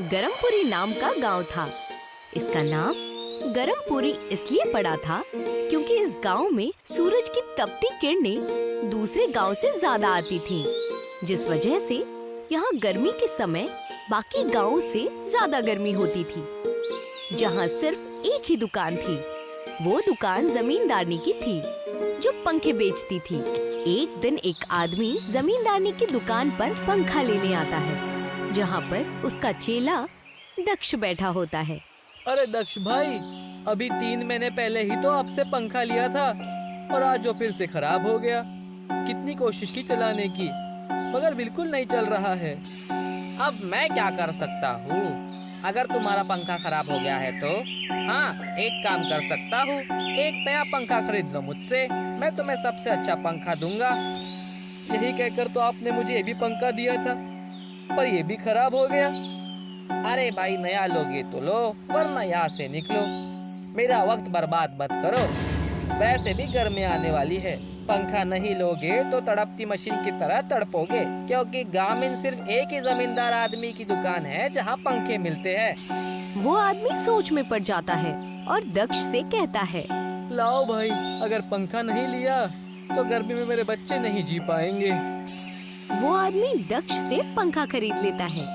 गरमपुरी नाम का गांव था। इसका नाम गरमपुरी इसलिए पड़ा था क्योंकि इस गांव में सूरज की तपती किरणें दूसरे गांव से ज्यादा आती थीं, जिस वजह से यहाँ गर्मी के समय बाकी गांवों से ज्यादा गर्मी होती थी। जहाँ सिर्फ एक ही दुकान थी, वो दुकान जमींदारनी की थी जो पंखे बेचती थी। एक दिन एक आदमी जमींदारनी की दुकान पर पंखा लेने आता है, जहाँ पर उसका चेला दक्ष बैठा होता है। अरे दक्ष भाई, अभी 3 महीने पहले ही तो आपसे पंखा लिया था और आज जो फिर से खराब हो गया। कितनी कोशिश की चलाने की, मगर बिल्कुल नहीं चल रहा है। अब मैं क्या कर सकता हूँ? अगर तुम्हारा पंखा खराब हो गया है तो हाँ, एक काम कर सकता हूँ, एक नया पंखा खरीद लो मुझसे, मैं तुम्हें सबसे अच्छा पंखा दूंगा। यही कहकर तो आपने मुझे ये भी पंखा दिया था, पर ये भी खराब हो गया। अरे भाई, नया लोगे तो लो, वरना यहाँ से निकलो। मेरा वक्त बर्बाद मत करो। वैसे भी गर्मी आने वाली है, पंखा नहीं लोगे तो तड़पती मशीन की तरह तड़पोगे, क्योंकि गांव में सिर्फ एक ही जमींदार आदमी की दुकान है जहाँ पंखे मिलते हैं। वो आदमी सोच में पड़ जाता है और दक्ष से कहता है, लाओ भाई, अगर पंखा नहीं लिया तो गर्मी में मेरे बच्चे नहीं जी पाएंगे। वो आदमी दक्ष से पंखा खरीद लेता है,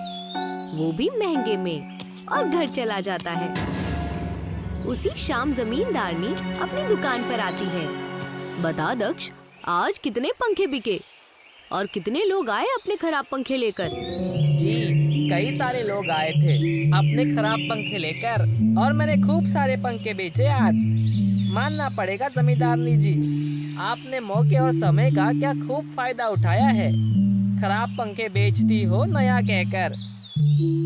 वो भी महंगे में, और घर चला जाता है। उसी शाम जमींदारनी अपनी दुकान पर आती है। बता दक्ष, आज कितने पंखे बिके और कितने लोग आए अपने खराब पंखे लेकर? जी, कई सारे लोग आए थे अपने खराब पंखे लेकर, और मैंने खूब सारे पंखे बेचे आज। मानना पड़ेगा जमींदारनी जी, आपने मौके और समय का क्या खूब फायदा उठाया है। खराब पंखे बेचती हो नया कहकर।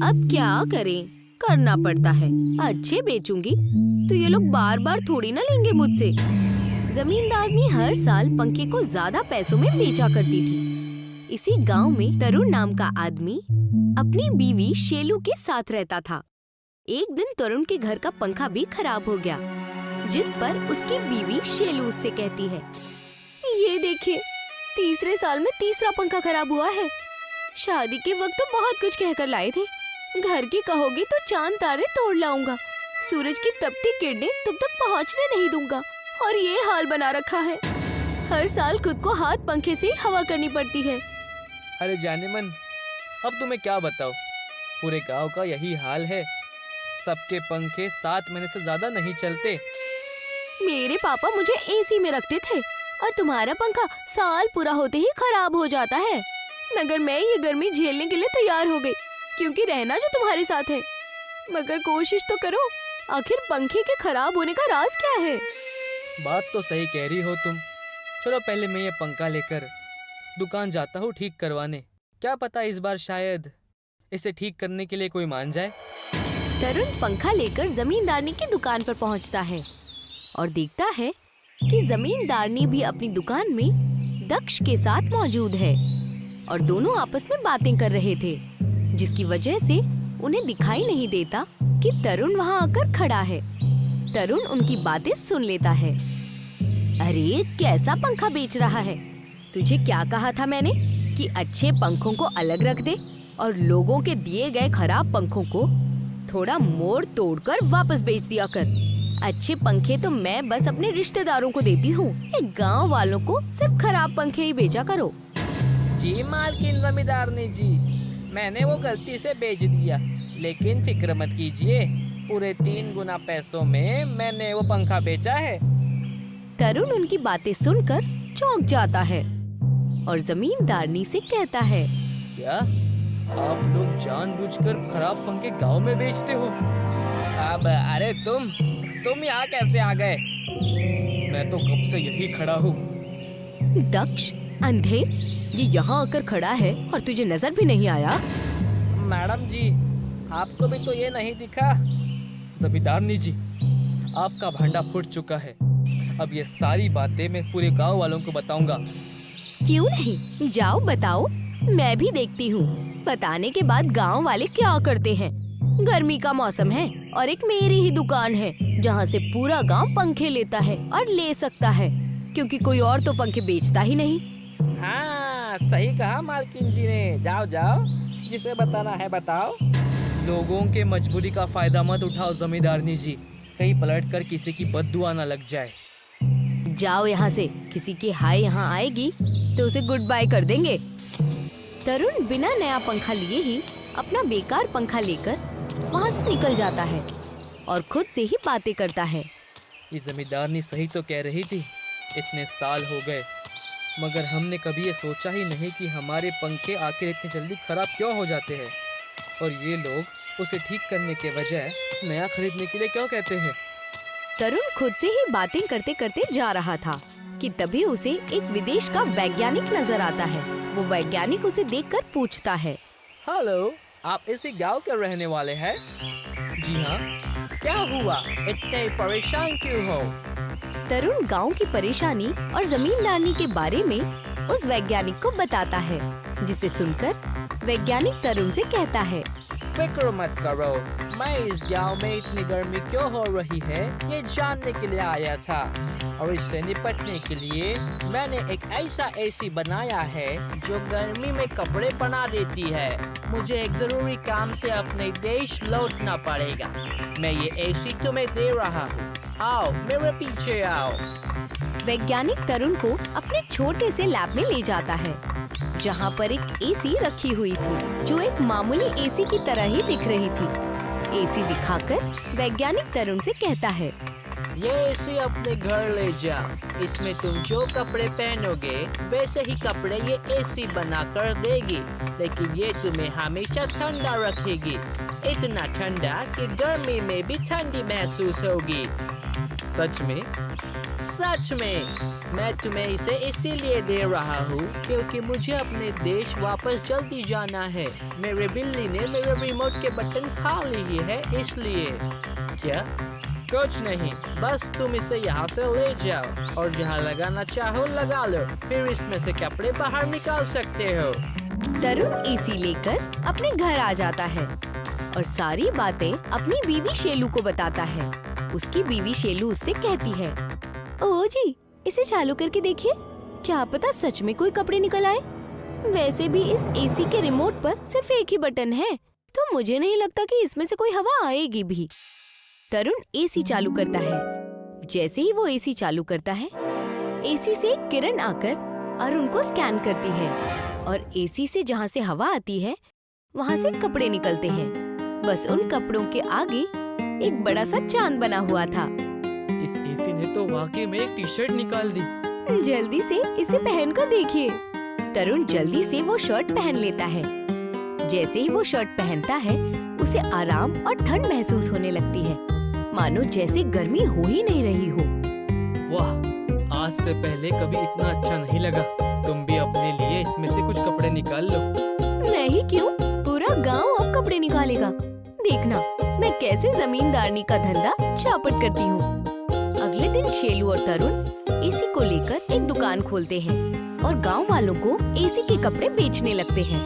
अब क्या करें, करना पड़ता है। अच्छे बेचूंगी तो ये लोग बार बार थोड़ी ना लेंगे मुझसे। जमींदारनी हर साल पंखे को ज्यादा पैसों में बेचा करती थी। इसी गांव में तरुण नाम का आदमी अपनी बीवी शेलू के साथ रहता था। एक दिन तरुण के घर का पंखा भी खराब हो गया, जिस पर उसकी बीवी शेलू उससे कहती है, ये देखिए, तीसरे साल में तीसरा पंखा खराब हुआ है। शादी के वक्त तो बहुत कुछ कहकर लाए थे, घर की कहोगी तो चांद तारे तोड़ लाऊंगा, सूरज की तपती किरणें तुम तक पहुंचने नहीं दूंगा, और ये हाल बना रखा है। हर साल खुद को हाथ पंखे से हवा करनी पड़ती है। अरे जाने मन, अब तुम्हें क्या बताओ, पूरे गांव का यही हाल है। सबके पंखे 7 महीने से ज्यादा नहीं चलते। मेरे पापा मुझे एसी में रखते थे और तुम्हारा पंखा साल पूरा होते ही खराब हो जाता है, मगर मैं ये गर्मी झेलने के लिए तैयार हो गई, क्योंकि रहना जो तुम्हारे साथ है। मगर कोशिश तो करो, आखिर पंखे के खराब होने का राज क्या है? बात तो सही कह रही हो तुम। चलो पहले मैं ये पंखा लेकर दुकान जाता हूँ ठीक करवाने। क्या पता इस बार शायद इसे ठीक करने के लिए कोई मान जाए। तरुण पंखा लेकर जमींदारनी की दुकान पर पहुंचता है और देखता है कि जमींदारनी भी अपनी दुकान में दक्ष के साथ मौजूद है और दोनों आपस में बातें कर रहे थे, जिसकी वजह से उन्हें दिखाई नहीं देता कि तरुण वहां आकर खड़ा है। तरुण उनकी बातें सुन लेता है। अरे, कैसा पंखा बेच रहा है? तुझे क्या कहा था मैंने कि अच्छे पंखों को अलग रख दे और लोगों के दिए गए खराब पंखों को थोड़ा मोड़ तोड़कर वापस बेच दिया कर। अच्छे पंखे तो मैं बस अपने रिश्तेदारों को देती हूँ, गांव वालों को सिर्फ खराब पंखे ही बेचा करो। जी मालकिन जमींदारनी जी, मैंने वो गलती से बेच दिया, लेकिन फिक्र मत कीजिए, पूरे 3 गुना पैसों में मैंने वो पंखा बेचा है। तरुण उनकी बातें सुनकर चौंक जाता है और जमींदारनी से कहता है, क्या आप लोग जानबूझकर खराब पंखे गांव में बेचते हो? अब अरे तुम यहाँ कैसे आ गए? मैं तो कब से यही खड़ा हूँ। दक्ष, अंधे, ये यहाँ आकर खड़ा है और तुझे नजर भी नहीं आया? मैडम जी, आपको भी तो ये नहीं दिखा? जमींदारनी जी, आपका भांडा फूट चुका है। अब ये सारी बातें मैं पूरे गांव वालों को बताऊंगा। क्यों नहीं, जाओ बताओ, मैं भी देखती हूँ। बताने के बाद गांव वाले क्या करते हैं। गर्मी का मौसम है और एक मेरी ही दुकान है जहाँ से पूरा गांव पंखे लेता है और ले सकता है, क्योंकि कोई और तो पंखे बेचता ही नहीं। हाँ, सही कहा मालकिन जी ने। जाओ जाओ, जिसे बताना है बताओ। लोगों के मजबूरी का फायदा मत उठाओ जमींदारनी जी, कहीं पलट कर किसी की बददुआ ना लग जाए। जाओ यहाँ से, किसी की हाय यहाँ आएगी तो उसे गुड बाय कर देंगे। तरुण बिना नया पंखा लिए ही अपना बेकार पंखा लेकर वहाँ से निकल जाता है और खुद से ही बातें करता है। ये जमींदारनी सही तो कह रही थी, इतने साल हो गए मगर हमने कभी ये सोचा ही नहीं कि हमारे पंखे आखिर इतनी जल्दी खराब क्यों हो जाते हैं, और ये लोग उसे ठीक करने के बजाय नया खरीदने के लिए क्यों कहते हैं। तरुण खुद से ही बातें करते करते जा रहा था कि तभी उसे एक विदेश का वैज्ञानिक नजर आता है। वो वैज्ञानिक उसे देखकर पूछता है, हेलो, आप इसी गांव के रहने वाले हैं? जी हाँ। क्या हुआ, इतने परेशान क्यों हो? तरुण गांव की परेशानी और जमींदारनी के बारे में उस वैज्ञानिक को बताता है, जिसे सुनकर वैज्ञानिक तरुण से कहता है, फिक्र मत करो, मैं इस गांव में इतनी गर्मी क्यों हो रही है ये जानने के लिए आया था, और इससे निपटने के लिए मैंने एक ऐसा एसी बनाया है जो गर्मी में कपड़े बना देती है। मुझे एक जरूरी काम से अपने देश लौटना पड़ेगा। मैं ये एसी तुम्हें दे रहा हूँ, आओ मेरे पीछे आओ। वैज्ञानिक तरुण को अपने छोटे से लैब में ले जाता है, जहाँ पर एक एसी रखी हुई थी जो एक मामूली एसी की तरह ही दिख रही थी। एसी दिखाकर वैज्ञानिक तरुण से कहता है, ये एसी अपने घर ले जाओ, इसमें तुम जो कपड़े पहनोगे वैसे ही कपड़े ये एसी बना कर देगी, लेकिन ये तुम्हें हमेशा ठंडा रखेगी, इतना ठंडा कि गर्मी में भी ठंडी महसूस होगी। सच में? सच में, मैं तुम्हें इसे इसीलिए दे रहा हूँ क्योंकि मुझे अपने देश वापस जल्दी जाना है। मेरे बिल्ली ने मेरे रिमोट के बटन खा लिए है, इसलिए। क्या? कुछ नहीं, बस तुम इसे यहाँ से ले जाओ और जहाँ लगाना चाहो लगा लो, फिर इसमें से कपड़े बाहर निकाल सकते हो। तरुण एसी लेकर अपने घर आ जाता है और सारी बातें अपनी बीवी शेलू को बताता है। उसकी बीवी शेलू उससे कहती है, ओ जी, इसे चालू करके देखिए, क्या पता सच में कोई कपड़े निकल आए। वैसे भी इस एसी के रिमोट पर सिर्फ एक ही बटन है, तो मुझे नहीं लगता कि इसमें से कोई हवा आएगी भी। तरुण एसी चालू करता है। जैसे ही वो एसी चालू करता है, एसी से एक किरण आकर अरुण को स्कैन करती है और एसी से जहाँ से हवा आती है वहाँ से कपड़े निकलते हैं। बस उन कपड़ों के आगे एक बड़ा सा चांद बना हुआ था। इस एसी ने तो वाकई में एक टी शर्ट निकाल दी। जल्दी से इसे पहन कर देखिए। तरुण जल्दी से वो शर्ट पहन लेता है। जैसे ही वो शर्ट पहनता है, उसे आराम और ठंड महसूस होने लगती है, मानो जैसे गर्मी हो ही नहीं रही हो। वाह, आज से पहले कभी इतना अच्छा नहीं लगा। तुम भी अपने लिए इसमें से कुछ कपड़े निकाल लो। नहीं क्यों, पूरा गांव अब कपड़े निकालेगा। देखना मैं कैसे जमींदारनी का धंधा चौपट करती हूँ। अगले दिन शेलू और तरुण एसी को लेकर एक दुकान खोलते हैं और गांव वालों को एसी के कपड़े बेचने लगते हैं।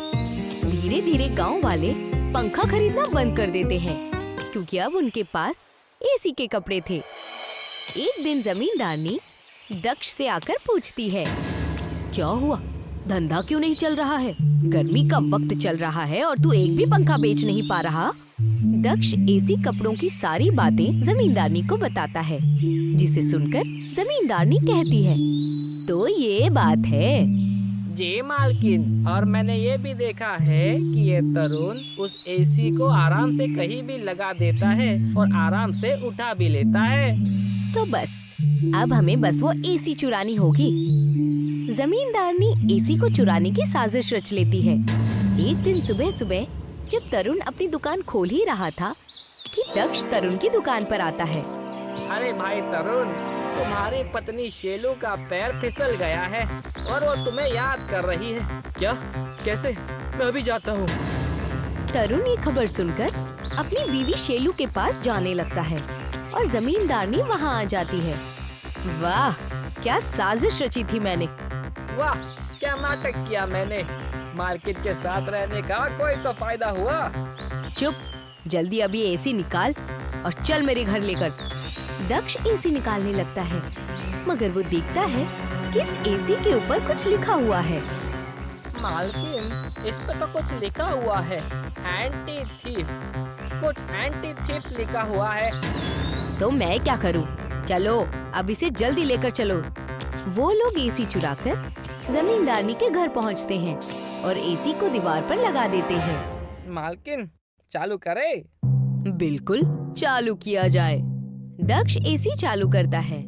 धीरे धीरे गांव वाले पंखा खरीदना बंद कर देते हैं, क्योंकि अब उनके पास एसी के कपड़े थे। एक दिन जमींदारनी दक्ष से आकर पूछती है, क्या हुआ, धंधा क्यों नहीं चल रहा है? गर्मी का वक्त चल रहा है और तू एक भी पंखा बेच नहीं पा रहा। दक्ष एसी कपड़ों की सारी बातें जमींदारनी को बताता है, जिसे सुनकर जमींदारनी कहती है, तो ये बात है। जी मालकिन, और मैंने ये भी देखा है कि ये तरुण उस एसी को आराम से कहीं भी लगा देता है और आराम से उठा भी लेता है। तो बस अब हमें बस वो एसी चुरानी होगी। जमींदारनी एसी को चुराने की साजिश रच लेती है। एक दिन सुबह सुबह जब तरुण अपनी दुकान खोल ही रहा था कि दक्ष तरुण की दुकान पर आता है। अरे भाई तरुण, तुम्हारी पत्नी शेलू का पैर फिसल गया है और वो तुम्हें याद कर रही है। क्या? कैसे? मैं अभी जाता हूँ। तरुण ये खबर सुनकर अपनी बीवी शेलू के पास जाने लगता है और जमींदारनी वहाँ आ जाती है। वाह, क्या साजिश रची थी मैंने। वाह, क्या नाटक किया मैंने। मार्केट के साथ रहने का कोई तो फायदा हुआ। चुप, जल्दी अभी एसी निकाल और चल मेरे घर लेकर। दक्ष एसी निकालने लगता है, मगर वो देखता है कि इस एसी के ऊपर कुछ लिखा हुआ है। मालकिन, इस पे तो कुछ लिखा हुआ है, एंटी थीफ। कुछ एंटी थीफ लिखा हुआ है। तो मैं क्या करूं? चलो अब इसे जल्दी लेकर चलो। वो लोग एसी चुराकर जमींदारनी के घर पहुंचते हैं और एसी को दीवार पर लगा देते हैं। मालकिन चालू करे। बिल्कुल चालू किया जाए। दक्ष एसी चालू करता है।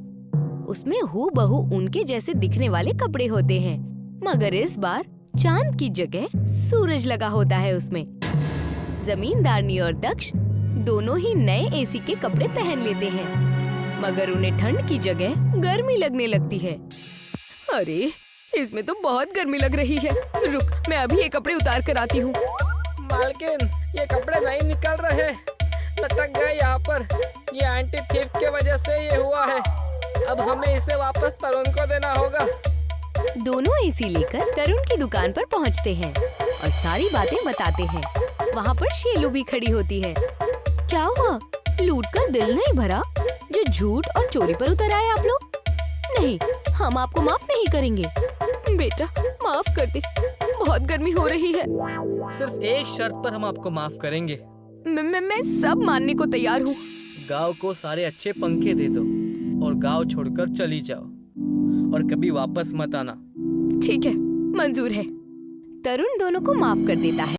उसमें हूबहू उनके जैसे दिखने वाले कपड़े होते हैं, मगर इस बार चांद की जगह सूरज लगा होता है उसमें। जमींदारनी और दक्ष दोनों ही नए एसी के कपड़े पहन लेते हैं, मगर उन्हें ठंड की जगह गर्मी लगने लगती है। अरे इसमें तो बहुत गर्मी लग रही है। रुक, मैं अभी ये कपड़े उतार कर आती हूँ। मालकिन ये कपड़े नहीं निकल रहे, लटक गए यहाँ पर। ये एंटी थीफ के वजह से ये हुआ है। अब हमें इसे वापस तरुण को देना होगा। दोनों एसी लेकर तरुण की दुकान पर पहुंचते हैं और सारी बातें बताते हैं। वहाँ पर शेलू भी खड़ी होती है। क्या हुआ? लूट कर दिल नहीं भरा जो झूठ और चोरी पर उतर आए आप लोग? नहीं, हम आपको माफ नहीं करेंगे। बेटा माफ कर दे, बहुत गर्मी हो रही है। सिर्फ एक शर्त पर हम आपको माफ करेंगे। मैं सब मानने को तैयार हूँ। गांव को सारे अच्छे पंखे दे दो और गांव छोड़कर चली जाओ और कभी वापस मत आना। ठीक है, मंजूर है। तरुण दोनों को माफ कर देता है।